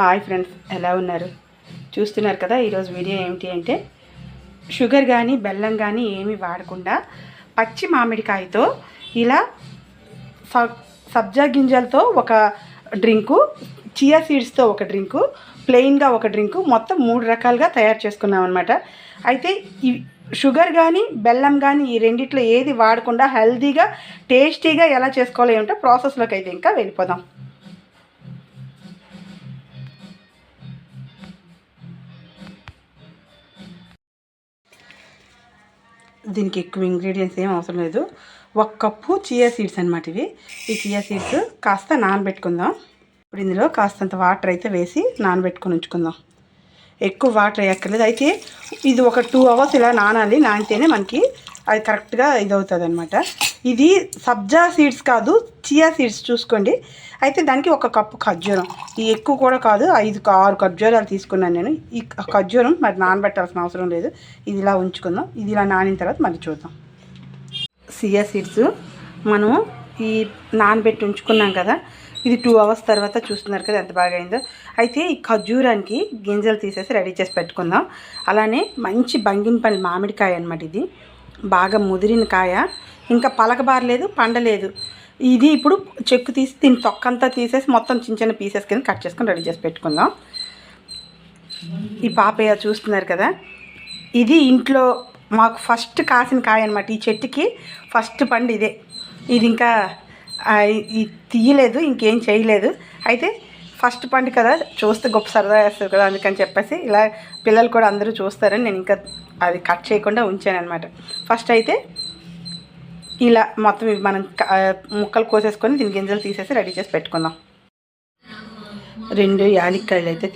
Hi friends, ఎలా ఉన్నారు? చూస్తున్నారు కదా. ఈరోజు వీడియో ఏమిటి అంటే షుగర్ కానీ బెల్లం కానీ ఏమీ వాడకుండా పచ్చి మామిడికాయతో ఇలా సబ్జా గింజలతో ఒక డ్రింకు, చియా సీడ్స్తో ఒక డ్రింకు, ప్లెయిన్గా ఒక డ్రింకు, మొత్తం 3 రకాలుగా తయారు చేసుకున్నాం అనమాట. అయితే ఈ షుగర్ కానీ బెల్లం కానీ ఈ రెండిట్లో ఏది వాడకుండా హెల్తీగా టేస్టీగా ఎలా చేసుకోవాలో ఏమిటో ప్రాసెస్లోకి అయితే ఇంకా వెళ్ళిపోదాం. దీనికి ఎక్కువ ఇంగ్రీడియంట్స్ ఏం అవసరం లేదు. 1 కప్పు చియా సీడ్స్ అనమాట ఇవి. ఈ చియా సీడ్స్ కాస్త నానబెట్టుకుందాం. ఇప్పుడు ఇందులో కాస్తంత వాటర్ అయితే వేసి నానబెట్టుకొని ఉంచుకుందాం. ఎక్కువ వాటర్ వేయక్కర్లేదు. అయితే ఇది ఒక 2 అవర్స్ ఇలా నానాలి. నానితేనే మనకి అది కరెక్ట్గా ఇదవుతుంది అనమాట. ఇది సబ్జా సీడ్స్ కాదు, చియా సీడ్స్ చూసుకోండి. అయితే దానికి 1 కప్పు ఖర్జూరం, ఈ ఎక్కువ కూడా కాదు, 5-6 ఖర్జూరాలు తీసుకున్నాను నేను. ఈ ఖర్జూరం మరి నానబెట్టాల్సిన అవసరం లేదు. ఇది ఇలా ఉంచుకుందాం. ఇది ఇలా నానిన తర్వాత మళ్ళీ చూద్దాం. చియా సీడ్స్ మనం ఈ నానబెట్టి ఉంచుకున్నాం కదా, ఇది 2 అవర్స్ తర్వాత చూస్తున్నారు కదా ఎంత బాగా అయిందో. అయితే ఈ ఖర్జూరానికి గింజలు తీసేసి రెడీ చేసి పెట్టుకుందాం. అలానే మంచి బంగినపల్లి మామిడికాయ అనమాట. ఇది బాగా ముదిరిన కాయ, ఇంకా పలకబారలేదు, పండలేదు. ఇది ఇప్పుడు చెక్కు తీసి దీని తొక్కంతా తీసేసి మొత్తం చిన్న చిన్న పీసెస్ కింద కట్ చేసుకొని రెడీ చేసి పెట్టుకుందాం. ఈ పాపయ్య చూస్తున్నారు కదా, ఇది ఇంట్లో మాకు ఫస్ట్ కాసిన కాయ అనమాట. ఈ చెట్టుకి ఫస్ట్ పండు ఇదే. ఇది ఇంకా తీయలేదు, ఇంకేం చేయలేదు. అయితే ఫస్ట్ పండు కదా, చూస్తే గొప్ప సరదా వేస్తారు కదా, అందుకని చెప్పేసి ఇలా పిల్లలు కూడా అందరూ చూస్తారని నేను ఇంకా అది కట్ చేయకుండా ఉంచాను అనమాట. ఫస్ట్ అయితే ఇలా మొత్తం మనం ముక్కలు కోసేసుకొని దీని గింజలు తీసేసి రెడీ చేసి పెట్టుకుందాం. 2 యాలక్కాయలు అయితే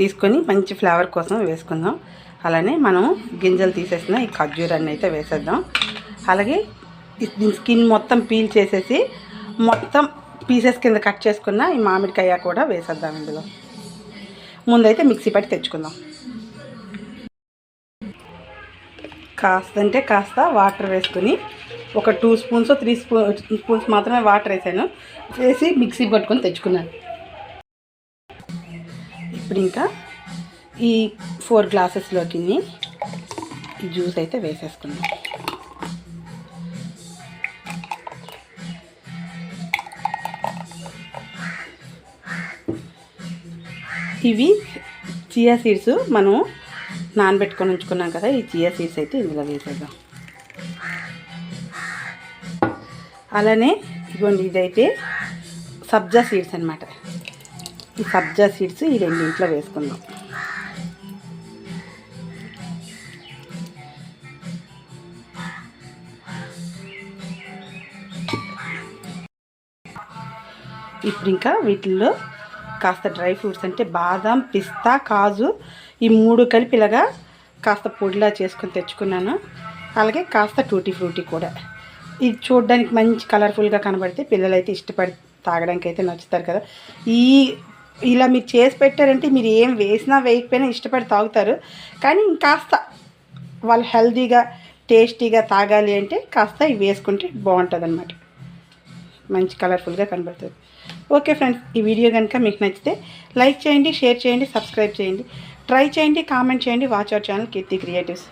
తీసుకొని మంచి ఫ్లేవర్ కోసం వేసుకుందాం. అలానే మనం గింజలు తీసేసిన ఈ ఖర్జూరాన్ని అయితే వేసేద్దాం. అలాగే దీని స్కిన్ మొత్తం పీల్ చేసేసి మొత్తం పీసెస్ కింద కట్ చేసుకున్న ఈ మామిడికాయ కూడా వేసేద్దాం. ఇందులో ముందైతే మిక్సీ పట్టి తెచ్చుకుందాం. కాస్త వాటర్ వేసుకుని ఒక 2 స్పూన్స్ 3 స్పూన్స్ మాత్రమే వాటర్ వేసాను, వేసి మిక్సీ పట్టుకొని తెచ్చుకున్నాను. ఇప్పుడు ఇంకా ఈ 4 గ్లాసెస్లోకి ఈ జ్యూస్ అయితే వేసేసుకున్నాం. ఇవి చియా సీడ్స్ మనం నానబెట్టుకొని ఉంచుకున్నాం కదా, ఈ చియా సీడ్స్ అయితే ఇందులో వేసేద్దాం. అలానే ఇదిగోండి, ఇదైతే సబ్జా సీడ్స్ అనమాట. ఈ సబ్జా సీడ్స్ ఈ రెండింట్లో వేసుకుందాం. ఇప్పుడు ఇంకా వీటిల్లో కాస్త డ్రై ఫ్రూట్స్ అంటే బాదం, పిస్తా, కాజు ఈ 3 కలిపి ఇలాగా కాస్త పొడిలా చేసుకొని తెచ్చుకున్నాను. అలాగే కాస్త టూటీ ఫ్రూటీ కూడా. ఇది చూడడానికి మంచి కలర్ఫుల్గా కనబడితే పిల్లలు అయితే ఇష్టపడి తాగడానికి అయితే నచ్చుతారు కదా. ఇలా మీరు చేసి పెట్టారంటే మీరు ఏం వేసినా వేయకపోయినా ఇష్టపడి తాగుతారు. కానీ ఇంకాస్త వాళ్ళు హెల్తీగా టేస్టీగా తాగాలి అంటే కాస్త ఇవి వేసుకుంటే బాగుంటుంది అన్నమాట. మంచి కలర్ఫుల్గా కనబడుతుంది. ఓకే ఫ్రెండ్స్, ఈ వీడియో కనుక మీకు నచ్చితే లైక్ చేయండి, షేర్ చేయండి, సబ్స్క్రైబ్ చేయండి, ట్రై చేయండి, కామెంట్ చేయండి. Watch our channel Keerthi creatives.